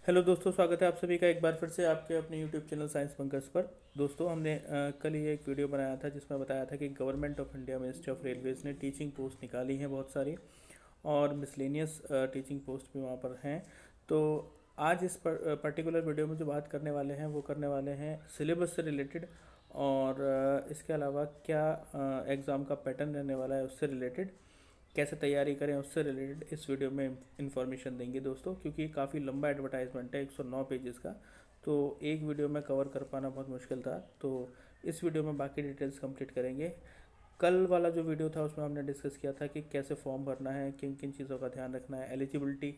Hello दोस्तों, स्वागत है आप सभी का एक बार फिर से आपके अपने यूट्यूब चैनल साइंस पंकज पर। दोस्तों, हमने कल ही एक वीडियो बनाया था जिसमें बताया था कि government of India ministry of Railways ने टीचिंग पोस्ट निकाली हैं बहुत सारी, और मिसलेनियस टीचिंग पोस्ट भी वहाँ पर हैं। तो आज इस पर्टिकुलर वीडियो में जो बात करने वाले हैं वो करने वाले हैं सिलेबस से रिलेटेड, और इसके अलावा क्या एग्ज़ाम का पैटर्न रहने वाला है उससे रिलेटेड, कैसे तैयारी करें उससे रिलेटेड इस वीडियो में इंफॉर्मेशन देंगे दोस्तों। क्योंकि ये काफ़ी लंबा एडवर्टाइजमेंट है, 109 पेजेस का, तो एक वीडियो में कवर कर पाना बहुत मुश्किल था। तो इस वीडियो में बाकी डिटेल्स कंप्लीट करेंगे। कल वाला जो वीडियो था उसमें हमने डिस्कस किया था कि कैसे फॉर्म भरना है, किन किन चीज़ों का ध्यान रखना है, एलिजिबिलिटी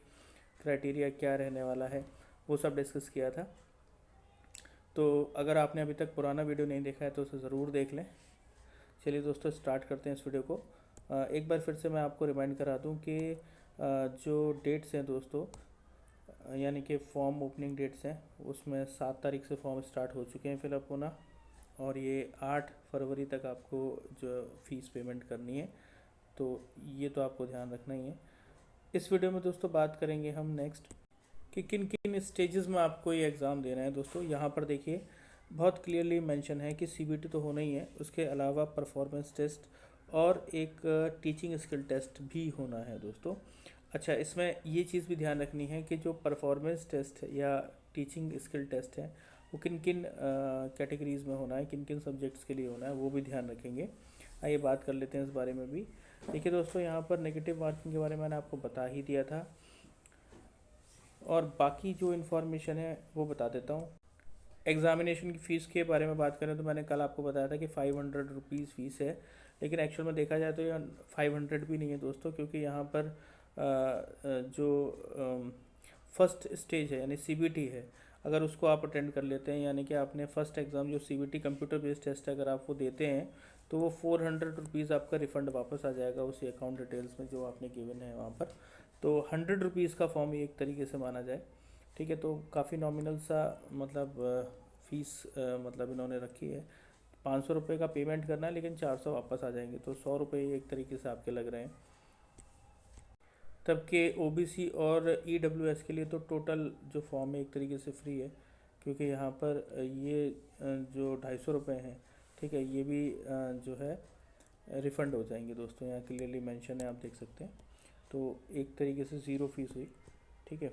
क्राइटेरिया क्या रहने वाला है, वो सब डिस्कस किया था। तो अगर आपने अभी तक पुराना वीडियो नहीं देखा है तो उसे ज़रूर देख लें। चलिए दोस्तों, स्टार्ट करते हैं इस वीडियो को। एक बार फिर से मैं आपको रिमाइंड करा दूं कि जो डेट्स हैं दोस्तों, यानी कि फॉर्म ओपनिंग डेट्स हैं, उसमें 7 तारीख से फॉर्म स्टार्ट हो चुके हैं फिलअप होना, और ये 8 फरवरी तक आपको जो फ़ीस पेमेंट करनी है। तो ये तो आपको ध्यान रखना ही है। इस वीडियो में दोस्तों बात करेंगे हम नेक्स्ट कि किन किन स्टेजेस में आपको ये एग्ज़ाम देना है। दोस्तों, यहाँ पर देखिए बहुत क्लियरली मेंशन है कि सीबीटी तो होना ही है, उसके अलावा परफॉर्मेंस टेस्ट और एक टीचिंग स्किल टेस्ट भी होना है दोस्तों। अच्छा, इसमें ये चीज़ भी ध्यान रखनी है कि जो परफॉर्मेंस टेस्ट या टीचिंग स्किल टेस्ट है वो किन किन कैटेगरीज़ में होना है, किन किन सब्जेक्ट्स के लिए होना है, वो भी ध्यान रखेंगे। आइए बात कर लेते हैं इस बारे में भी। देखिए दोस्तों, यहाँ पर नेगेटिव मार्किंग के बारे में मैंने आपको बता ही दिया था, और बाकी जो इन्फॉर्मेशन है वो बता देता हूँ। एग्ज़ामिनेशन की फ़ीस के बारे में बात करें तो मैंने कल आपको बताया था कि 500 रुपीज़ फ़ीस है, लेकिन एक्चुअल में देखा जाए तो यह 500 भी नहीं है दोस्तों। क्योंकि यहाँ पर जो फर्स्ट स्टेज है यानी सीबीटी है, अगर उसको आप अटेंड कर लेते हैं, यानी कि आपने फ़र्स्ट एग्ज़ाम जो सीबीटी कंप्यूटर बेस्ड टेस्ट है अगर आप वो देते हैं, तो वो 400 रुपीज़ आपका रिफ़ंड वापस आ जाएगा उसी अकाउंट डिटेल्स में जो आपने गिवन है वहाँ पर। तो 100 रुपीज़ का फॉर्म एक तरीके से माना जाए, ठीक है। तो काफ़ी नॉमिनल सा मतलब फ़ीस मतलब इन्होंने रखी है। 500 रुपये का पेमेंट करना है, लेकिन 400 वापस आ जाएंगे, तो 100 रुपये एक तरीके से आपके लग रहे हैं। तब के ओबीसी और ईडब्ल्यूएस के लिए तो टोटल जो फॉर्म है एक तरीके से फ्री है, क्योंकि यहाँ पर ये जो 250 रुपये हैं, ठीक है, ये भी जो है रिफ़ंड हो जाएंगे दोस्तों। यहाँ क्लियरली मेंशन है, आप देख सकते हैं। तो एक तरीके से ज़ीरो फीस हुई, ठीक है।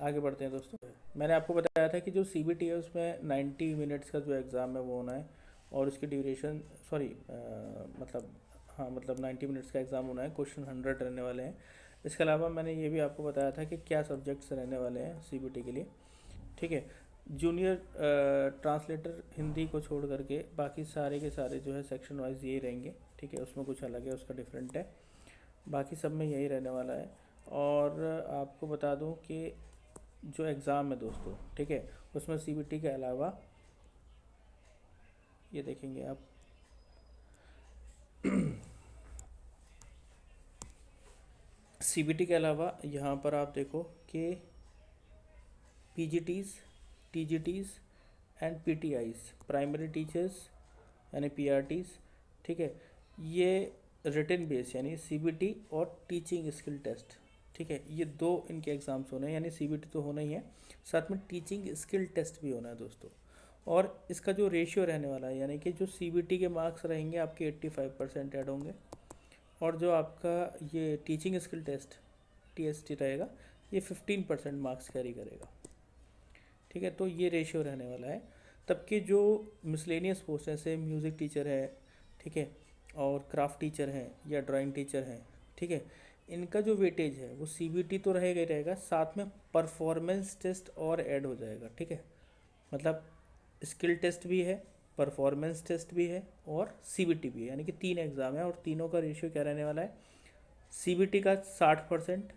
आगे बढ़ते हैं दोस्तों। मैंने आपको बताया था कि जो सीबीटी है उसमें 90 मिनट्स का जो एग्ज़ाम है वो होना है, और उसकी ड्यूरेशन सॉरी मतलब हाँ मतलब 90 मिनट्स का एग्ज़ाम होना है, क्वेश्चन 100 रहने वाले हैं। इसके अलावा मैंने ये भी आपको बताया था कि क्या सब्जेक्ट्स रहने वाले हैं सीबीटी के लिए, ठीक है। जूनियर ट्रांसलेटर हिंदी को छोड़ करके बाकी सारे के सारे जो है सेक्शन वाइज यही रहेंगे, ठीक है। उसमें कुछ अलग है, उसका डिफरेंट है, बाकी सब में यही रहने वाला है। और आपको बता दूं कि जो एग्ज़ाम है दोस्तों, ठीक है, उसमें सीबीटी के अलावा ये देखेंगे आप सीबीटी के अलावा यहाँ पर आप देखो कि पीजीटीज़, टीजीटीज़ एंड पीटीआईज़, प्राइमरी टीचर्स यानी पीआरटीज़, ठीक है, ये रिटन बेस यानी सीबीटी और टीचिंग स्किल टेस्ट, ठीक है, ये दो इनके एग्ज़ाम्स होने हैं। यानी सीबीटी तो होना ही है, साथ में टीचिंग स्किल टेस्ट भी होना है दोस्तों। और इसका जो रेशियो रहने वाला है, यानी कि जो सीबीटी के मार्क्स रहेंगे आपके 85% ऐड होंगे, और जो आपका ये टीचिंग स्किल टेस्ट टीएसटी रहेगा, ये 15% मार्क्स कैरी करेगा, ठीक है। तो ये रेशियो रहने वाला है। तब के जो मिसलेनियस पोस्ट हैं, जैसे म्यूज़िक टीचर है, ठीक है, और क्राफ्ट टीचर हैं या ड्राइंग टीचर हैं, ठीक है, इनका जो वेटेज है वो सीबीटी तो रहेगा ही रहेगा, साथ में परफॉर्मेंस टेस्ट और ऐड हो जाएगा, ठीक है। मतलब स्किल टेस्ट भी है, परफॉर्मेंस टेस्ट भी है, और सीबीटी भी है, यानी कि 3 एग्ज़ाम है, और तीनों का रेशियो क्या रहने वाला है, सीबीटी का 60%,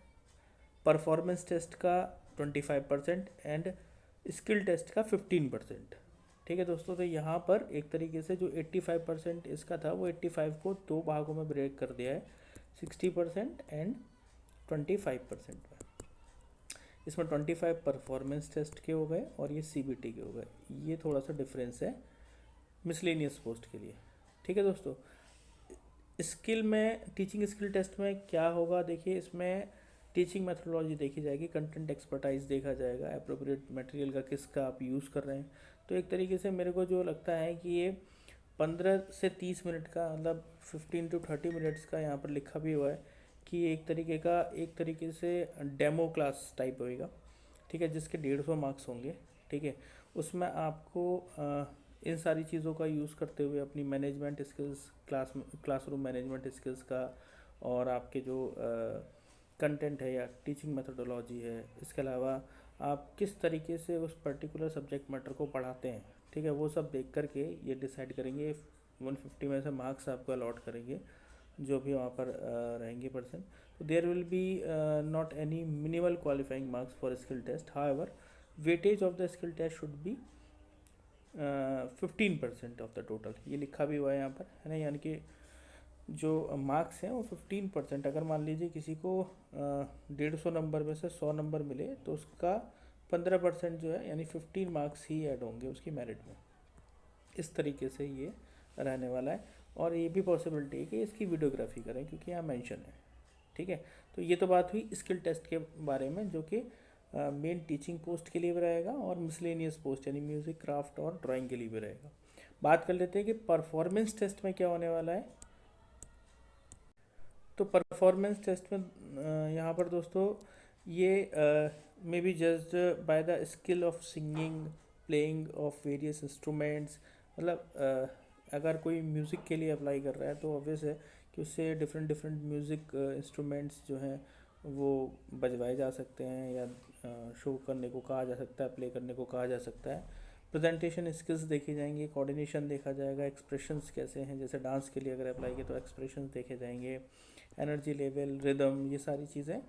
परफॉर्मेंस टेस्ट का 25% एंड स्किल टेस्ट का 15%, ठीक है दोस्तों। तो यहाँ पर एक तरीके से जो 85% इसका था वो 85 को दो भागों में ब्रेक कर दिया है, 60% एंड 25% में। इसमें 25 परफॉर्मेंस टेस्ट के हो गए और ये सीबीटी के हो गए, ये थोड़ा सा डिफरेंस है मिसलेनियस पोस्ट के लिए, ठीक है दोस्तों। स्किल में टीचिंग स्किल टेस्ट में क्या होगा, देखिए इसमें टीचिंग मेथोडोलॉजी देखी जाएगी, कंटेंट एक्सपर्टाइज देखा जाएगा, एप्रोप्रिएट मटेरियल का किसका आप यूज़ कर रहे हैं। तो एक तरीके से मेरे को जो लगता है कि ये 15 से 30 मिनट का, मतलब 15 to 30 मिनट्स का यहाँ पर लिखा भी हुआ है कि एक तरीके से डेमो क्लास टाइप होएगा, ठीक है, जिसके 150 मार्क्स होंगे, ठीक है। उसमें आपको इन सारी चीज़ों का यूज़ करते हुए अपनी management skills, classroom management skills का, और आपके जो कंटेंट है या टीचिंग मेथोडोलॉजी है, इसके अलावा आप किस तरीके से उस पर्टिकुलर सब्जेक्ट मैटर को पढ़ाते हैं, ठीक है, वो सब देख करके ये डिसाइड करेंगे। 150 में से मार्क्स आपको अलॉट करेंगे जो भी वहाँ पर रहेंगे पर्सन। तो there will be not any minimal qualifying marks for skill test, however weightage of the skill test should be 15% of the total, ये लिखा भी हुआ है यहाँ पर, है ना। यानी कि जो मार्क्स हैं वो 15%, अगर मान लीजिए किसी को 150 नंबर में से 100 नंबर मिले तो उसका 15% जो है यानी 15 मार्क्स ही ऐड होंगे उसकी मेरिट में। इस तरीके से ये रहने वाला है। और ये भी पॉसिबिलिटी है कि इसकी वीडियोग्राफी करें क्योंकि यहाँ मेंशन है, ठीक है। तो ये तो बात हुई स्किल टेस्ट के बारे में, जो कि मेन टीचिंग पोस्ट के लिए भी रहेगा और मिसलेनियस पोस्ट यानी म्यूज़िक, क्राफ्ट और ड्राइंग के लिए भी रहेगा। बात कर लेते हैं कि परफॉर्मेंस टेस्ट में क्या होने वाला है। तो परफॉर्मेंस टेस्ट में यहाँ पर दोस्तों ये may be judged by the skill of singing, playing of various instruments. मतलब अगर कोई म्यूज़िक के लिए अप्लाई कर रहा है तो ऑब्वियस है कि उससे डिफरेंट डिफरेंट म्यूज़िक इंस्ट्रूमेंट्स जो हैं वो बजवाए जा सकते हैं या शो करने को कहा जा सकता है, प्ले करने को कहा जा सकता है। प्रेजेंटेशन स्किल्स देखी जाएंगी, कोऑर्डिनेशन देखा जाएगा, एक्सप्रेशंस कैसे हैं, जैसे डांस के लिए अगर अप्लाई किए तो एक्सप्रेशंस देखे जाएंगे, एनर्जी लेवल, रिदम, ये सारी चीज़ें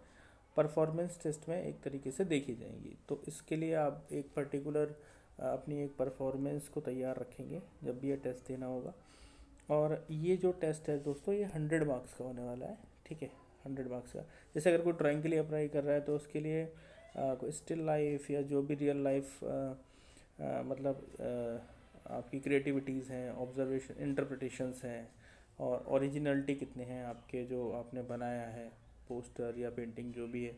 परफॉर्मेंस टेस्ट में एक तरीके से देखी जाएंगी। तो इसके लिए आप एक पर्टिकुलर अपनी एक परफॉर्मेंस को तैयार रखेंगे जब भी ये टेस्ट देना होगा। और ये जो टेस्ट है दोस्तों ये 100 मार्क्स का होने वाला है, ठीक है, 100 मार्क्स का। जैसे अगर कोई ड्राइंग के लिए अप्लाई कर रहा है तो उसके लिए कोई स्टिल लाइफ या जो भी रियल लाइफ मतलब आपकी क्रिएटिविटीज़ हैं, ऑब्जर्वेशन, इंटरप्रिटेशंस हैं, और ओरिजिनलिटी कितने हैं आपके जो आपने बनाया है, पोस्टर या पेंटिंग जो भी है,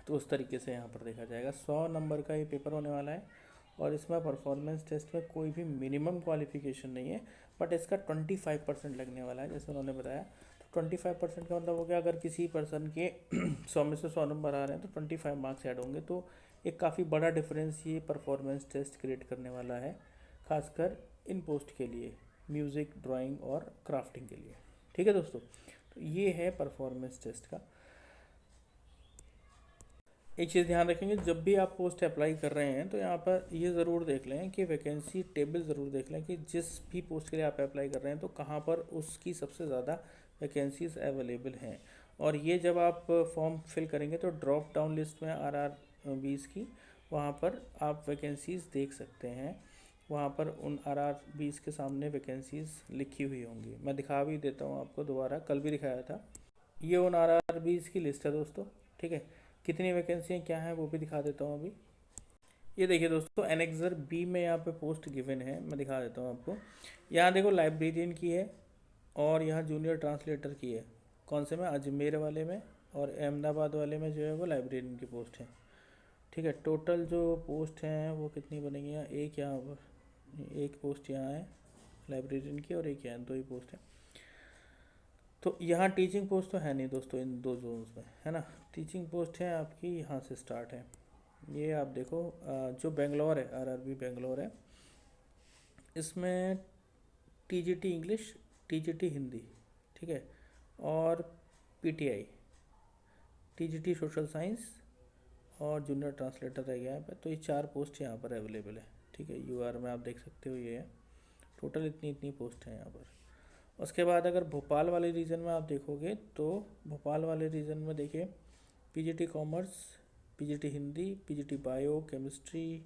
तो उस तरीके से यहाँ पर देखा जाएगा। 100 नंबर का ये पेपर होने वाला है और इसमें परफॉर्मेंस टेस्ट में कोई भी मिनिमम क्वालिफिकेशन नहीं है, बट इसका 25% लगने वाला है जैसे उन्होंने बताया। तो 25% का मतलब हो गया अगर किसी पर्सन के 100 में से 100 नंबर आ रहे हैं तो 25 मार्क्स ऐड होंगे। तो एक काफ़ी बड़ा डिफरेंस ये परफॉर्मेंस टेस्ट क्रिएट करने वाला है, खासकर इन पोस्ट के लिए, म्यूज़िक, ड्राइंग और क्राफ्टिंग के लिए, ठीक है दोस्तों। तो ये है परफॉर्मेंस टेस्ट का। एक चीज़ ध्यान रखेंगे, जब भी आप पोस्ट अप्लाई कर रहे हैं तो यहाँ पर ये ज़रूर देख लें कि वैकेंसी टेबल ज़रूर देख लें कि जिस भी पोस्ट के लिए आप अप्लाई कर रहे हैं तो कहाँ पर उसकी सबसे ज़्यादा वैकेंसीज अवेलेबल हैं। और ये जब आप फॉर्म फिल करेंगे तो ड्रॉप डाउन लिस्ट में RR20 की, वहाँ पर आप वैकेंसीज़ देख सकते हैं। वहाँ पर उन RR20 के सामने वैकेंसीज़ लिखी हुई होंगी। मैं दिखा भी देता हूँ आपको दोबारा, कल भी दिखाया था। ये उन RR20 की लिस्ट है दोस्तों, ठीक है। कितनी वैकेंसियाँ क्या हैं वो भी दिखा देता हूँ अभी। ये देखिए दोस्तों, एनेक्सर बी में यहाँ पे पोस्ट गिवन है, मैं दिखा देता हूँ आपको। यहाँ देखो लाइब्रेरियन की है और यहाँ जूनियर ट्रांसलेटर की है। कौन से में? अजमेर वाले में, और अहमदाबाद वाले में जो है वो लाइब्रेरियन की पोस्ट है, ठीक है। टोटल जो पोस्ट हैं वो कितनी बनेंगी? यहाँ एक, यहाँ पर एक पोस्ट यहाँ है लाइब्रेरियन की और एक यहाँ, दो ही पोस्ट है। तो यहाँ टीचिंग पोस्ट तो है नहीं दोस्तों इन दो जोन्स में, है ना। टीचिंग पोस्ट है आपकी यहाँ से स्टार्ट है। ये आप देखो जो बेंगलोर है, RRB बेंगलोर है, इसमें TGT इंग्लिश, TGT हिंदी, ठीक है, और PTI, TGT सोशल साइंस और जूनियर ट्रांसलेटर रह गया है। तो ये 4 पोस्ट यहाँ पर अवेलेबल है, ठीक है। UR में आप देख सकते हो ये है, टोटल इतनी पोस्ट है यहाँ पर। उसके बाद अगर भोपाल वाले रीजन में आप देखोगे तो भोपाल वाले रीजन में देखिए PGT commerce, PGT Hindi, PGT bio, chemistry,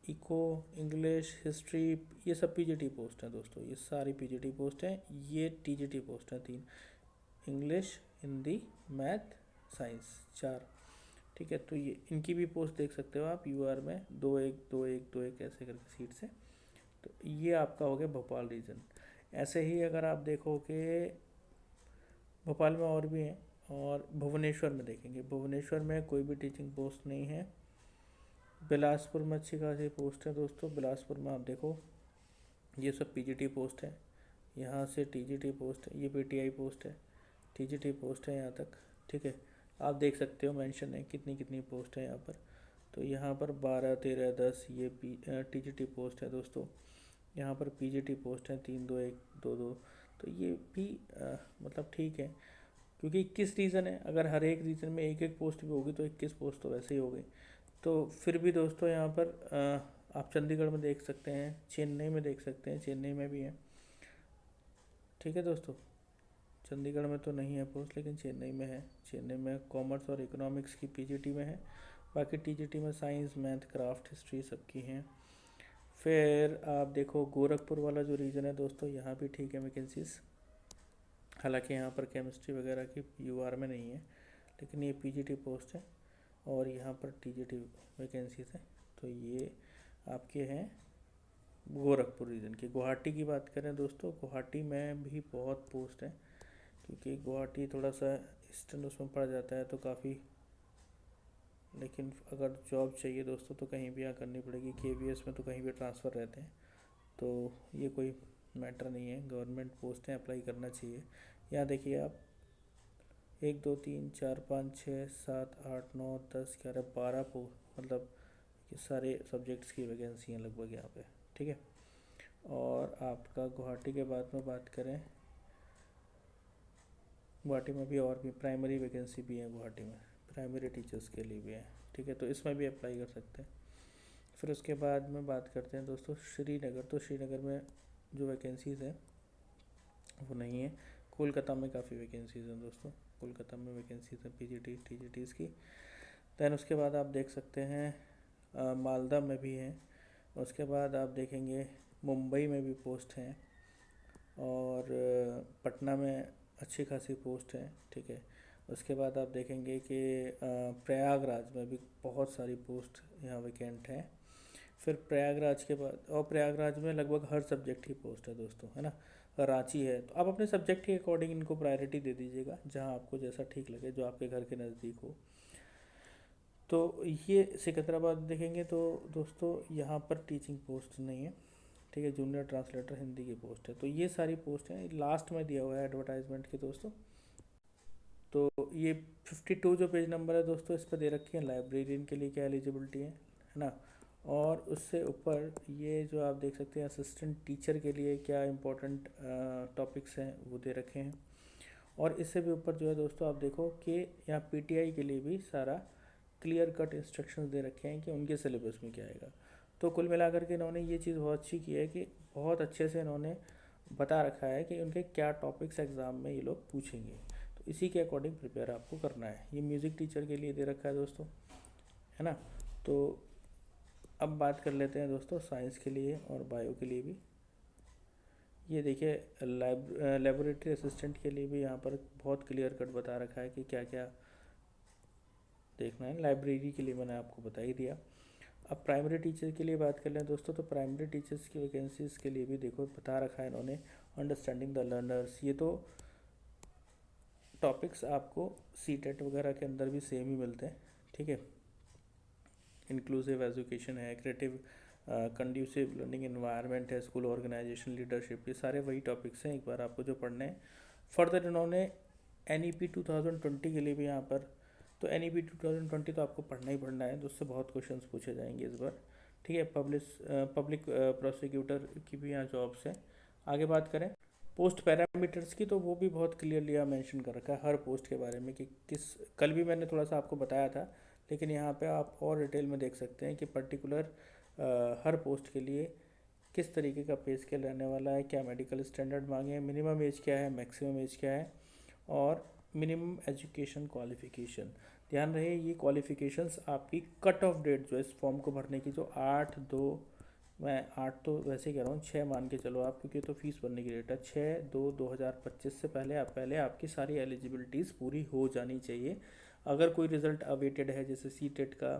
eco, English, history, ये सब PGT पोस्ट हैं दोस्तों। ये सारी PGT पोस्ट हैं। ये TGT पोस्ट हैं 3, इंग्लिश, हिंदी, मैथ, साइंस 4, ठीक है। तो ये इनकी भी पोस्ट देख सकते हो आप UR में, 2-1 2-1 2-1 ऐसे करके सीट से। तो ये आपका हो गया भोपाल रीजन। ऐसे ही अगर आप देखोगे भोपाल में और भी हैं, और भुवनेश्वर में देखेंगे, भुवनेश्वर में कोई भी टीचिंग पोस्ट नहीं है। बिलासपुर में अच्छी खासी पोस्ट है दोस्तों। बिलासपुर में आप देखो ये सब पीजीटी पोस्ट है, यहाँ से टीजीटी पोस्ट है, ये पीटीआई पोस्ट है, टीजीटी पोस्ट है यहाँ तक। ठीक है, आप देख सकते हो मेंशन है कितनी कितनी पोस्ट है यहाँ पर। तो यहाँ पर 12, 13, 10 ये टीजीटी पोस्ट है दोस्तों। यहाँ पर पीजीटी पोस्ट है 3, 2, 1, 2, 2। तो ये भी मतलब ठीक है, क्योंकि 21 रीजन है। अगर हर एक रीजन में एक एक पोस्ट भी होगी तो 21 पोस्ट तो वैसे ही हो गई। तो फिर भी दोस्तों यहाँ पर आप चंडीगढ़ में देख सकते हैं, चेन्नई में देख सकते हैं, चेन्नई में भी है। ठीक है दोस्तों, चंडीगढ़ में तो नहीं है पोस्ट लेकिन चेन्नई में है। चेन्नई में कॉमर्स और इकोनॉमिक्स की पीजीटी में है। बाकी टीजीटी में साइंस, मैथ, क्राफ्ट, हिस्ट्री सबकी हैं। फिर आप देखो गोरखपुर वाला जो रीजन है दोस्तों, यहाँ भी ठीक है वैकेंसीज। हालांकि यहाँ पर केमिस्ट्री वगैरह की यूआर में नहीं है, लेकिन ये पीजीटी पोस्ट है और यहाँ पर टीजीटी वैकेंसीज है। तो ये आपके हैं गोरखपुर रीजन की। गुवाहाटी की बात करें दोस्तों, गुवाहाटी में भी बहुत पोस्ट है, क्योंकि गुवाहाटी थोड़ा सा ईस्टर्न उसमें पड़ जाता है तो काफ़ी। लेकिन अगर जॉब चाहिए दोस्तों तो कहीं भी यहाँ करनी पड़ेगी। केवीएस में तो कहीं भी ट्रांसफ़र रहते हैं, तो ये कोई मैटर नहीं है। गवर्नमेंट पोस्ट हैं, अप्लाई करना चाहिए। यहाँ देखिए आप 1, 2, 3, 4, 5, 6, 7, 8, 9, 10, 11, 12 मतलब ये सारे सब्जेक्ट्स की वैकेंसी हैं लगभग यहाँ पे। ठीक है, और आपका गुवाहाटी के बाद में बात करें, गुवाहाटी में भी और भी प्राइमरी वैकेंसी भी है। गुवाहाटी में प्राइमरी टीचर्स के लिए भी है। ठीक है, तो इसमें भी अप्लाई कर सकते हैं। फिर उसके बाद में बात करते हैं दोस्तों श्रीनगर। तो श्रीनगर में जो वैकेंसीज़ हैं वो नहीं है। कोलकाता में काफ़ी वैकेंसीज़ हैं दोस्तों, कोलकाता में वैकेंसीज़ हैं पीजीटी टीजीटीज़ की। दैन उसके बाद आप देख सकते हैं मालदा में भी हैं। उसके बाद आप देखेंगे मुंबई में भी पोस्ट हैं, और पटना में अच्छी खासी पोस्ट है। ठीक है, उसके बाद आप देखेंगे कि प्रयागराज में भी बहुत सारी पोस्ट यहाँ वैकेंट हैं। फिर प्रयागराज के बाद, और प्रयागराज में लगभग हर सब्जेक्ट की पोस्ट है दोस्तों, है ना। रांची है, तो आप अपने सब्जेक्ट के अकॉर्डिंग इनको प्रायोरिटी दे दीजिएगा, जहाँ आपको जैसा ठीक लगे, जो आपके घर के नज़दीक हो। तो ये सिकंदराबाद देखेंगे तो दोस्तों यहाँ पर टीचिंग पोस्ट नहीं है। ठीक है, जूनियर ट्रांसलेटर हिंदी की पोस्ट है। तो ये सारी पोस्ट हैं, लास्ट में दिया हुआ है एडवर्टाइजमेंट की दोस्तों। तो ये 52 जो पेज नंबर है दोस्तों, इस पर दे रखी है लाइब्रेरियन के लिए क्या एलिजिबिलिटी है ना। और उससे ऊपर ये जो आप देख सकते हैं असिस्टेंट टीचर के लिए क्या इंपॉर्टेंट टॉपिक्स हैं वो दे रखे हैं। और इससे भी ऊपर जो है दोस्तों आप देखो कि यहाँ पीटीआई के लिए भी सारा क्लियर कट इंस्ट्रक्शंस दे रखे हैं कि उनके सिलेबस में क्या आएगा। तो कुल मिलाकर के इन्होंने ये चीज़ बहुत अच्छी की है कि बहुत अच्छे से इन्होंने बता रखा है कि उनके क्या टॉपिक्स एग्ज़ाम में ये लोग पूछेंगे, तो इसी के अकॉर्डिंग प्रिपेयर आपको करना है। ये म्यूज़िक टीचर के लिए दे रखा है दोस्तों, है ना। तो अब बात कर लेते हैं दोस्तों साइंस के लिए और बायो के लिए भी। ये देखिए लेबोरेटरी असिस्टेंट के लिए भी यहाँ पर बहुत क्लियर कट बता रखा है कि क्या क्या देखना है। लाइब्रेरी के लिए मैंने आपको बता ही दिया। अब प्राइमरी टीचर के लिए बात कर लें दोस्तों, तो प्राइमरी टीचर्स की वैकेंसीज़ के लिए भी देखो बता रखा है इन्होंने, अंडरस्टैंडिंग द लर्नर्स। ये तो टॉपिक्स आपको सीटेट वगैरह के अंदर भी सेम ही मिलते हैं। ठीक है, इंक्लूसिव एजुकेशन है, क्रिएटिव कंड्यूसिव लर्निंग एनवायरनमेंट है, स्कूल ऑर्गेनाइजेशन, लीडरशिप, ये सारे वही टॉपिक्स हैं एक बार आपको जो पढ़ने हैं। फर्दर इन्होंने NEP 2020 के लिए भी यहाँ पर, तो NEP 2020 तो आपको पढ़ना ही पढ़ना है, तो उससे बहुत क्वेश्चंस पूछे जाएंगे इस बार। ठीक है, पब्लिक प्रोसिक्यूटर की भी यहाँ जॉब्स हैं। आगे बात करें पोस्ट पैरामीटर्स की, तो वो भी बहुत क्लियरली यहाँ मेंशन कर रखा है हर पोस्ट के बारे में कि किस, कल भी मैंने थोड़ा सा आपको बताया था, लेकिन यहाँ पे आप और डिटेल में देख सकते हैं कि पर्टिकुलर हर पोस्ट के लिए किस तरीके का पे स्केल रहने वाला है, क्या मेडिकल स्टैंडर्ड मांगे हैं, मिनिमम एज क्या है, मैक्सिमम एज क्या है, और मिनिमम एजुकेशन क्वालिफ़िकेशन। ध्यान रहे ये क्वालिफ़िकेशंस आपकी कट ऑफ डेट जो है इस फॉर्म को भरने की, जो 8/2, मैं 8 तो वैसे ही कह रहा हूँ, 6 मान के चलो आप, क्योंकि तो फीस भरने की डेट है 6/2/2025 से पहले आपकी सारी एलिजिबिलिटीज़ पूरी हो जानी चाहिए। अगर कोई रिज़ल्ट अवेटेड है जैसे सीटेट का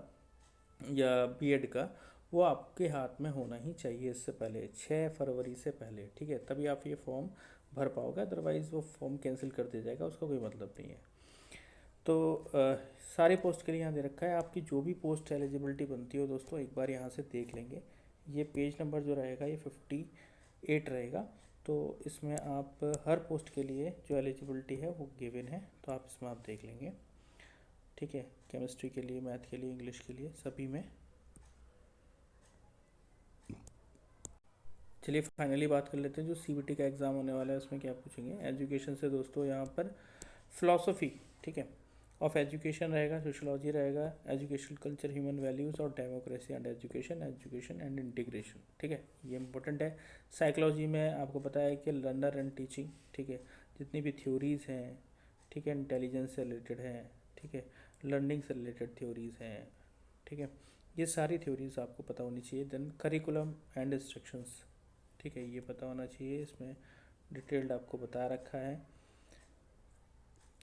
या बीएड का, वो आपके हाथ में होना ही चाहिए इससे पहले, 6 फरवरी से पहले। ठीक है, तभी आप ये फॉर्म भर पाओगे, अदरवाइज़ वो फॉर्म कैंसिल कर दिया जाएगा, उसका कोई मतलब नहीं है। तो सारी पोस्ट के लिए यहाँ दे रखा है। आपकी जो भी पोस्ट एलिजिबिलिटी बनती हो दोस्तों, एक बार यहाँ से देख लेंगे। ये पेज नंबर जो रहेगा ये 58 रहेगा। तो इसमें आप हर पोस्ट के लिए जो एलिजिबिलिटी है वो गिवन है, तो आप इसमें आप देख लेंगे। ठीक है, केमिस्ट्री के लिए, मैथ के लिए, इंग्लिश के लिए, सभी में। चलिए फाइनली बात कर लेते हैं जो सीबीटी का एग्ज़ाम होने वाला है उसमें क्या पूछेंगे। एजुकेशन से दोस्तों यहाँ पर फिलॉसफी, ठीक है, ऑफ एजुकेशन रहेगा, सोशोलॉजी रहेगा, एजुकेशन कल्चर, ह्यूमन वैल्यूज़ और democracy and education, education and integration. ठीक है, ये इंपॉर्टेंट है। साइकोलॉजी में आपको पता है कि लर्नर एंड टीचिंग, ठीक है, जितनी भी थ्योरीज़ हैं, ठीक है, इंटेलिजेंस से रिलेटेड हैं, ठीक है, लर्निंग से रिलेटेड थ्योरीज़ हैं, ठीक है, ये सारी थ्योरीज़ आपको पता होनी चाहिए। देन करिकुलम एंड इंस्ट्रक्शंस, ठीक है, ये पता होना चाहिए, इसमें डिटेल्ड आपको बता रखा है।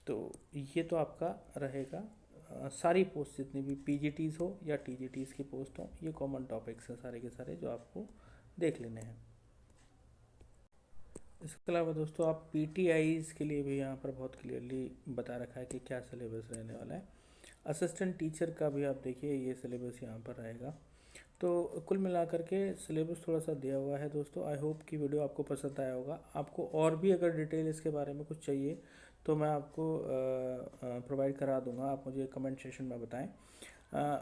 तो ये तो आपका रहेगा। सारी पोस्ट जितनी भी पीजीटीज़ हो या टीजीटीज़ की पोस्ट हो, ये कॉमन टॉपिक्स हैं सारे के सारे जो आपको देख लेने हैं। इसके अलावा दोस्तों आप पीटीआईज़ के लिए भी यहाँ पर बहुत क्लियरली बता रखा है कि क्या सिलेबस रहने वाला है। असिस्टेंट टीचर का भी आप देखिए, ये सिलेबस यहाँ पर रहेगा। तो कुल मिलाकर के सिलेबस थोड़ा सा दिया हुआ है दोस्तों। आई होप कि वीडियो आपको पसंद आया होगा। आपको और भी अगर डिटेल इसके बारे में कुछ चाहिए तो मैं आपको प्रोवाइड करा दूंगा, आप मुझे कमेंट सेशन में बताएं।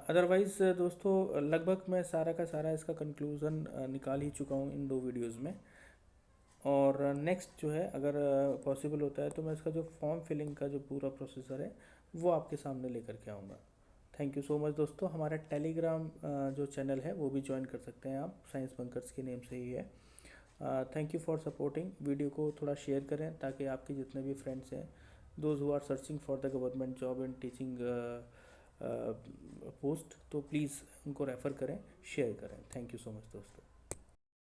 अदरवाइज़ दोस्तों लगभग मैं सारा का सारा इसका कंक्लूज़न निकाल ही चुका हूँ इन 2 वीडियोज़ में। और नेक्स्ट जो है अगर पॉसिबल होता है तो मैं इसका जो फॉर्म फिलिंग का जो पूरा प्रोसीजर है वो आपके सामने लेकर के आऊँगा। थैंक यू सो मच दोस्तों। हमारा टेलीग्राम जो चैनल है वो भी ज्वाइन कर सकते हैं आप, साइंस बंकर्स के नेम से ही है। Thank you for supporting. Video को थोड़ा शेयर करें ताकि आपके जितने भी फ्रेंड्स हैं, those who are searching for the government job in teaching post, तो प्लीज़ उनको रेफ़र करें, शेयर करें। थैंक यू सो मच दोस्तों।